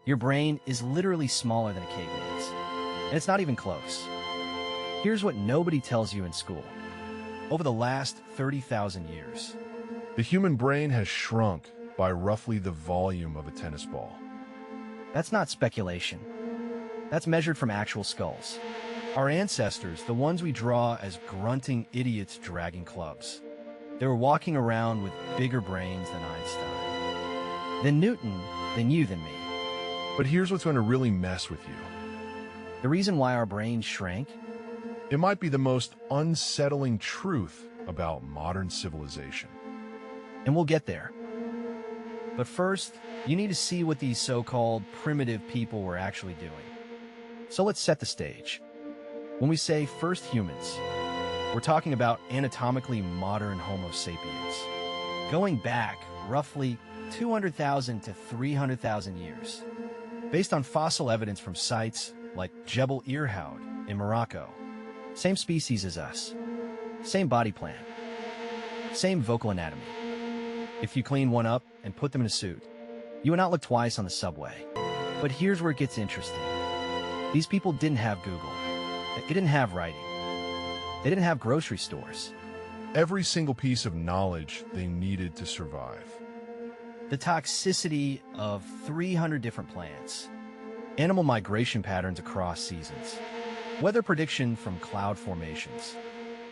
Your brain is literally smaller than a caveman's, and it's not even close. Here's what nobody tells you in school. Over the last 30,000 years, The human brain has shrunk by roughly the volume of a tennis ball. that's not speculation. That's measured from actual skulls. Our ancestors, the ones we draw as grunting idiots dragging clubs, they were walking around with bigger brains than Einstein, than Newton, than you, than me. But here's what's going to really mess with you. The reason why our brains shrank? It might be the most unsettling truth about modern civilization. And we'll get there. But first, you need to see what these so-called primitive people were actually doing. So let's set the stage. When we say first humans, we're talking about anatomically modern Homo sapiens, going back roughly 200,000 to 300,000 years. Based on fossil evidence from sites like Jebel Irhoud in Morocco, same species as us, same body plan, same vocal anatomy. If you clean one up and put them in a suit, you would not look twice on the subway. But here's where it gets interesting. These people didn't have Google. They didn't have writing. They didn't have grocery stores. Every single piece of knowledge they needed to survive. The toxicity of 300 different plants, animal migration patterns across seasons, weather prediction from cloud formations,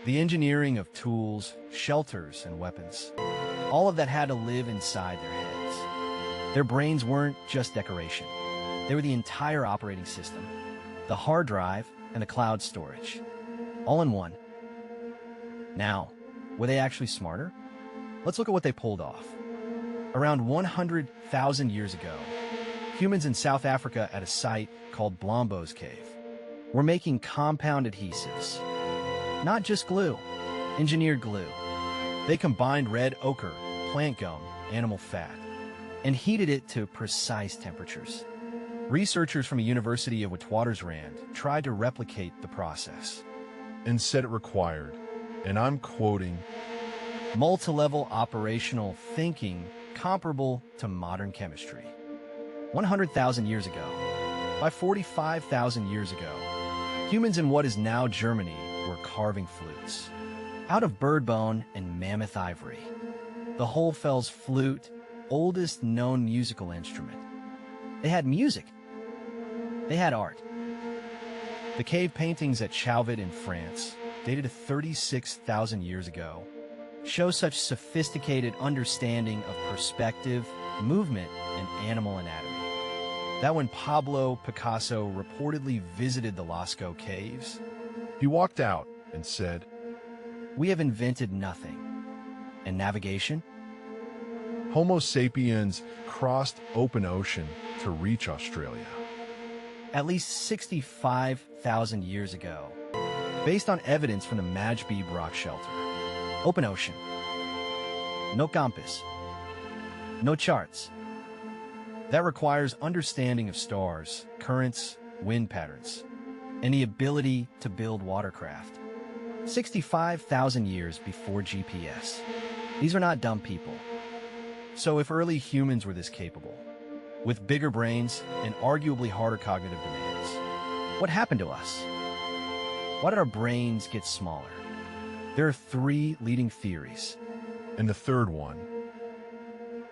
the engineering of tools, shelters, and weapons. All of that had to live inside their heads. Their brains weren't just decoration. They were the entire operating system, the hard drive, and the cloud storage, all in one. Now, were they actually smarter? Let's look at what they pulled off. Around 100,000 years ago, humans in South Africa at a site called Blombos Cave were making compound adhesives. Not just glue, engineered glue. They combined red ochre, plant gum, animal fat, and heated it to precise temperatures. Researchers from the University of Witwatersrand tried to replicate the process. And said it required, and I'm quoting, multi-level operational thinking comparable to modern chemistry. 100,000 years ago, by 45,000 years ago, humans in what is now Germany were carving flutes out of bird bone and mammoth ivory. The Hohlfels flute, oldest known musical instrument. They had music. They had art. The cave paintings at Chauvet in France, dated to 36,000 years ago, show such sophisticated understanding of perspective, movement, and animal anatomy that when Pablo Picasso reportedly visited the Lascaux caves, he walked out and said, "We have invented nothing." And navigation? Homo sapiens crossed open ocean to reach Australia. At least 65,000 years ago, based on evidence from the Majbeeb rock shelter. Open ocean. No compass. No charts. That requires understanding of stars, currents, wind patterns, and the ability to build watercraft. 65,000 years before GPS. These are not dumb people. So if early humans were this capable, with bigger brains and arguably harder cognitive demands, what happened to us? Why did our brains get smaller? There are three leading theories. And the third one,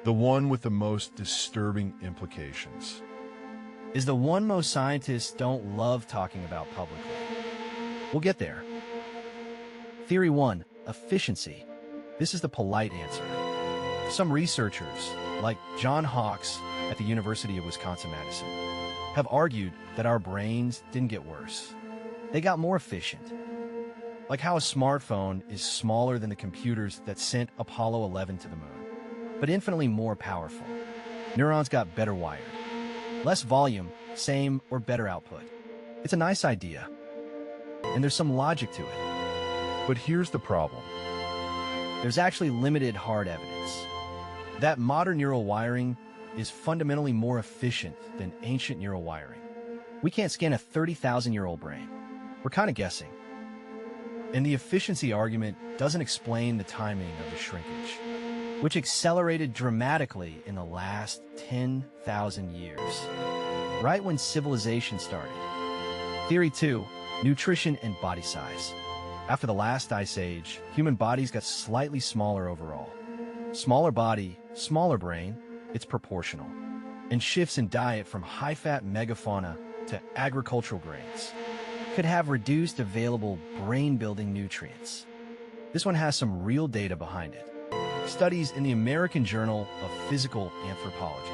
the one with the most disturbing implications, is the one most scientists don't love talking about publicly. We'll get there. Theory 1, efficiency. This is the polite answer. Some researchers, like John Hawks at the University of Wisconsin-Madison, have argued that our brains didn't get worse. They got more efficient. Like how a smartphone is smaller than the computers that sent Apollo 11 to the moon, but infinitely more powerful. Neurons got better wired. Less volume, same or better output. It's a nice idea, and there's some logic to it. But here's the problem. There's actually limited hard evidence that modern neural wiring is fundamentally more efficient than ancient neural wiring. We can't scan a 30,000-year-old brain. We're kind of guessing. And the efficiency argument doesn't explain the timing of the shrinkage, which accelerated dramatically in the last 10,000 years. right when civilization started. Theory 2, nutrition and body size. After the last ice age, human bodies got slightly smaller overall. Smaller body, smaller brain, it's proportional. And shifts in diet from high-fat megafauna to agricultural grains could have reduced available brain-building nutrients. This one has some real data behind it. Studies in the American Journal of Physical Anthropology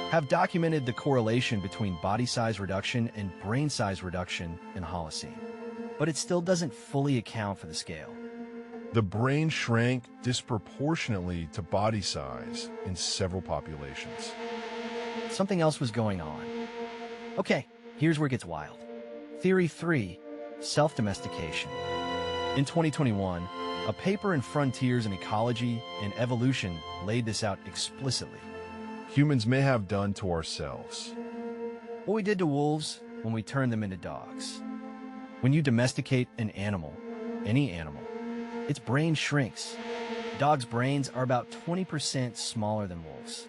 have documented the correlation between body size reduction and brain size reduction in Holocene. But it still doesn't fully account for the scale. The brain shrank disproportionately to body size in several populations. Something else was going on. Okay, here's where it gets wild. Theory 3, self-domestication. In 2021, a paper in Frontiers in Ecology and Evolution laid this out explicitly. Humans may have done to ourselves What we did to wolves when we turned them into dogs. When you domesticate an animal, any animal, its brain shrinks. Dogs' brains are about 20% smaller than wolves.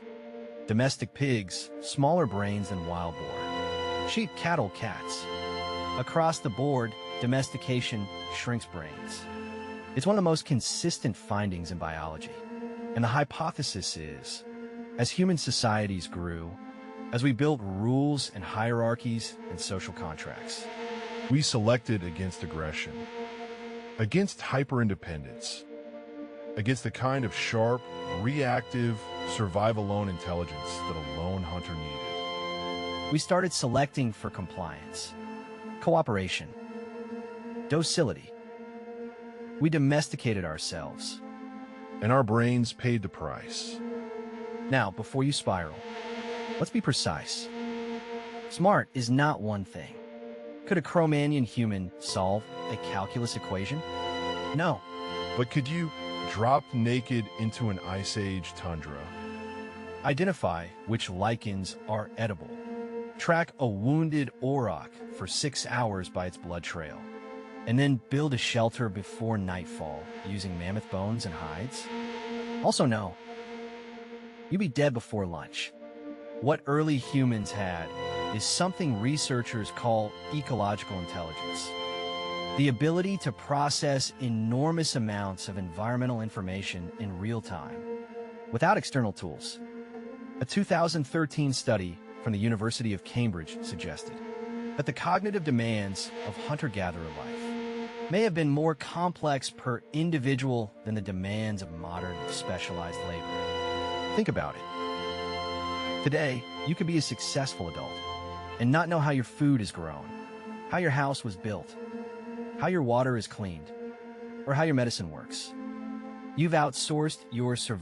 Domestic pigs, smaller brains than wild boar. Sheep, cattle, cats. Across the board, domestication shrinks brains. It's one of the most consistent findings in biology. And the hypothesis is, as human societies grew, as we built rules and hierarchies and social contracts, we selected against aggression, against hyper-independence, against the kind of sharp, reactive, survive-alone intelligence that a lone hunter needed. we started selecting for compliance, cooperation, docility. We domesticated ourselves. And our brains paid the price. Now, before you spiral, let's be precise. Smart is not one thing. Could a Cro-Magnon human solve a calculus equation? No. But could you drop naked into an ice age tundra, Identify which lichens are edible. Track a wounded auroch for 6 hours by its blood trail. And then build a shelter before nightfall using mammoth bones and hides? Also know, you'd be dead before lunch. What early humans had is something researchers call ecological intelligence. The ability to process enormous amounts of environmental information in real time without external tools. A 2013 study from the University of Cambridge suggested that the cognitive demands of hunter-gatherer life may have been more complex per individual than the demands of modern specialized labor. Think about it. Today, you could be a successful adult and not know how your food is grown, how your house was built, how your water is cleaned, or how your medicine works. You've outsourced your survival